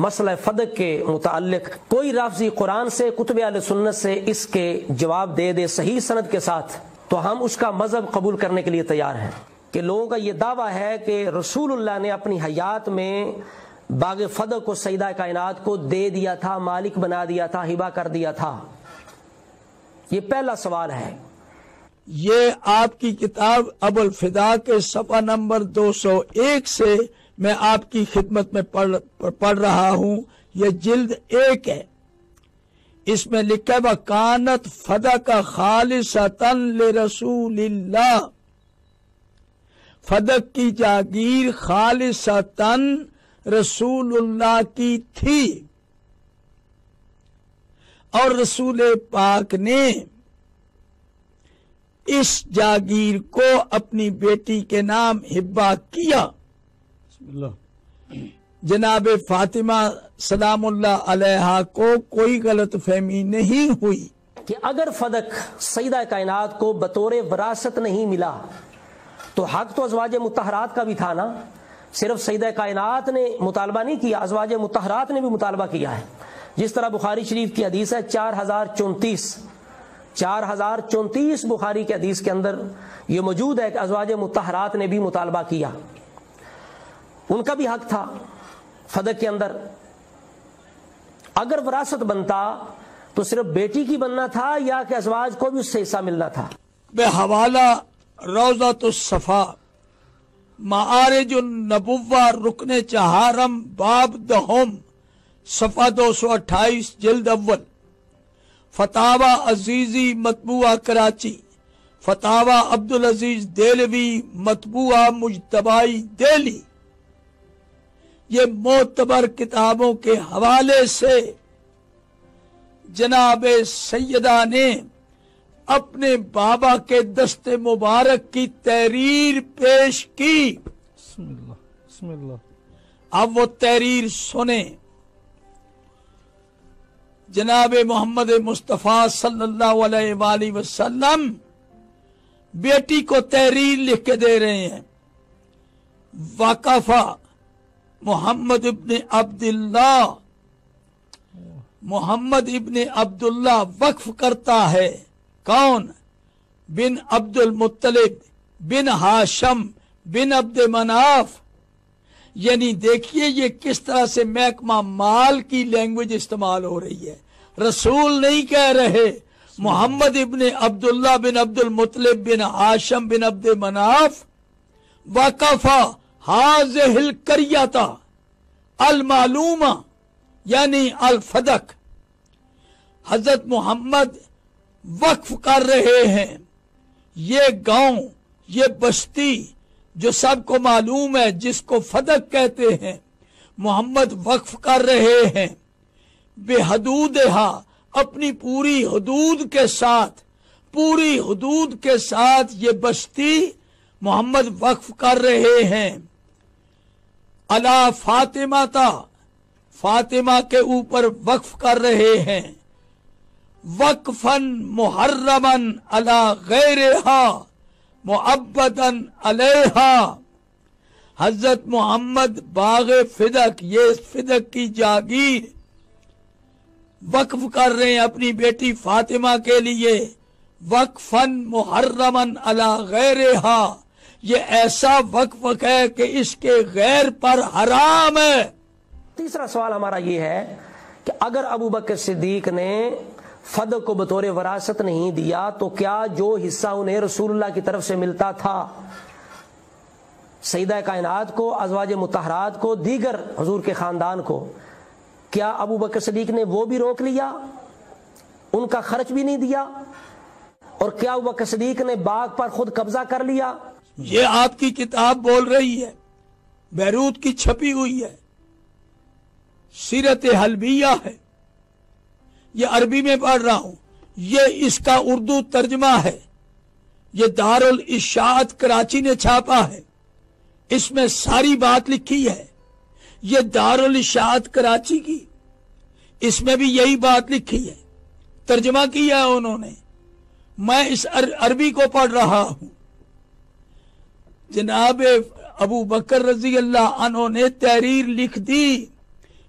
مسئلہ فدق کے متعلق کوئی رافضی قرآن سے کتب اہل سنت سے اس کے جواب دے دے صحیح سند کے ساتھ تو ہم اس کا مذہب قبول کرنے کے لیے تیار ہیں۔ کہ لوگوں کا یہ دعویٰ ہے کہ رسول اللہ نے اپنی حیات میں باغ فدق کو سیدہ کائنات کو دے دیا تھا، مالک بنا دیا تھا، ہبہ کر دیا تھا۔ یہ پہلا سوال ہے۔ یہ آپ کی کتاب ابو الفدا کے صفحہ نمبر 201 سے میں آپ کی خدمت میں پڑھ رہا ہوں۔ یہ جلد 1 ہے، اس میں لکھا ہے وَكَانَتْ فَدَقَ خَالِصَةً لِرَسُولِ اللَّهِ، فدق کی جاگیر خالصتاً رسول اللہ کی تھی، اور رسول پاک نے اس جاگیر کو اپنی بیٹی کے نام ہبہ کیا۔ جناب فاطمہ سلام اللہ علیہا کو کوئی غلط فہمی نہیں ہوئی کہ اگر فدق سیدہ کائنات کو بطور وراثت نہیں ملا تو حق تو ازواج مطہرات کا بھی تھا نا۔ صرف سیدہ کائنات نے مطالبہ نہیں کیا، ازواج مطہرات نے بھی مطالبہ کیا ہے۔ جس طرح بخاری شریف کی حدیث ہے 4034 بخاری کی حدیث کے اندر یہ موجود ہے کہ ازواج مطہرات نے بھی مطالبہ کیا، ان کا بھی حق تھا فدق کے اندر۔ اگر وراثت بنتا تو صرف بیٹی کی بننا تھا یا کہ ازواج کو بھی اس سے حصہ ملنا تھا؟ بحوالہ روضۃ الصفا معارج النبوہ رکن چہارم باب دہم صفحہ 228 جلد اول، فتاوی عزیزی مطبوعہ کراچی، فتاوی عبدالعزیز دہلوی مطبوعہ مجتبائی دہلی۔ یہ معتبر کتابوں کے حوالے سے جناب سیدہ نے اپنے بابا کے دست مبارک کی تحریر پیش کی۔ بسم اللہ۔ اب وہ تحریر سنیں۔ جناب محمد مصطفیٰ صلی اللہ علیہ وآلہ وسلم بیٹی کو تحریر لکھ کے دے رہے ہیں۔ وقفہ محمد ابن عبداللہ وقف کرتا ہے۔ کون؟ بن عبد المطلب بن ہاشم بن عبد مناف۔ یعنی دیکھیے یہ کس طرح سے محکمہ مال کی لینگویج استعمال ہو رہی ہے۔ رسول نہیں کہہ رہے، محمد ابن عبداللہ بن عبد المطلب بن ہاشم بن عبد مناف وقفہ ہاذہ القریۃ المعلومہ یعنی الفدق۔ حضرت محمد وقف کر رہے ہیں یہ گاؤں، یہ بستی جو سب کو معلوم ہے، جس کو فدق کہتے ہیں، محمد وقف کر رہے ہیں بے حدودہا، اپنی پوری حدود کے ساتھ یہ بستی محمد وقف کر رہے ہیں۔ علی فاطمہ فاطمہ کے اوپر وقف کر رہے ہیں۔ وقفاً محرماً علی غیرہا معبداً علیہا۔ حضرت محمد باغ فدق، یہ فدق کی جاگیر وقف کر رہے ہیں اپنی بیٹی فاطمہ کے لیے۔ وقفاً محرماً علی غیرہا، یہ ایسا وقف ہے کہ اس کے غیر پر حرام ہے۔ تیسرا سوال ہمارا یہ ہے کہ اگر ابو بکر صدیق نے فدق کو بطور وراثت نہیں دیا تو کیا جو حصہ انہیں رسول اللہ کی طرف سے ملتا تھا، سیدہ کائنات کو، ازواج مطہرات کو، دیگر حضور کے خاندان کو، کیا ابو بکر صدیق نے وہ بھی روک لیا، ان کا خرچ بھی نہیں دیا؟ اور کیا ابو بکر صدیق نے باغ پر خود قبضہ کر لیا؟ یہ آپ کی کتاب بول رہی ہے، بیروت کی چھپی ہوئی ہے، سیرت حلبیہ ہے، یہ عربی میں پڑھ رہا ہوں، یہ اس کا اردو ترجمہ ہے، یہ دارالاشاعت کراچی نے چھاپا ہے، اس میں ساری بات لکھی ہے، یہ دارالاشاعت کراچی کی، اس میں بھی یہی بات لکھی ہے، ترجمہ کیا ہے انہوں نے، میں اس عربی کو پڑھ رہا ہوں۔ جناب ابو بکر رضی اللہ عنہ نے تحریر لکھ دی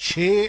6,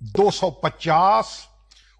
250।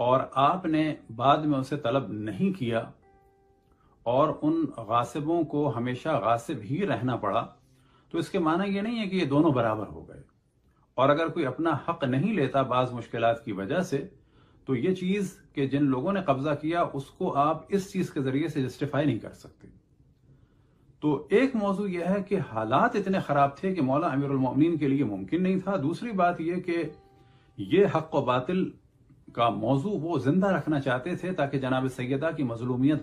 اور آپ نے بعد میں اسے طلب نہیں کیا اور ان غاصبوں کو ہمیشہ غاصب ہی رہنا پڑا، تو اس کے معنی یہ نہیں ہے کہ یہ دونوں برابر ہو گئے۔ اور اگر کوئی اپنا حق نہیں لیتا بعض مشکلات کی وجہ سے، تو یہ چیز کہ جن لوگوں نے قبضہ کیا اس کو آپ اس چیز کے ذریعے سے جسٹیفائی نہیں کر سکتے۔ تو ایک موضوع یہ ہے کہ حالات اتنے خراب تھے کہ مولا امیر المومنین کے لیے ممکن نہیں تھا۔ دوسری بات یہ کہ یہ حق و باطل کا موضوع وہ زندہ رکھنا چاہتے تھے تاکہ جناب سیدہ کی مظلومیت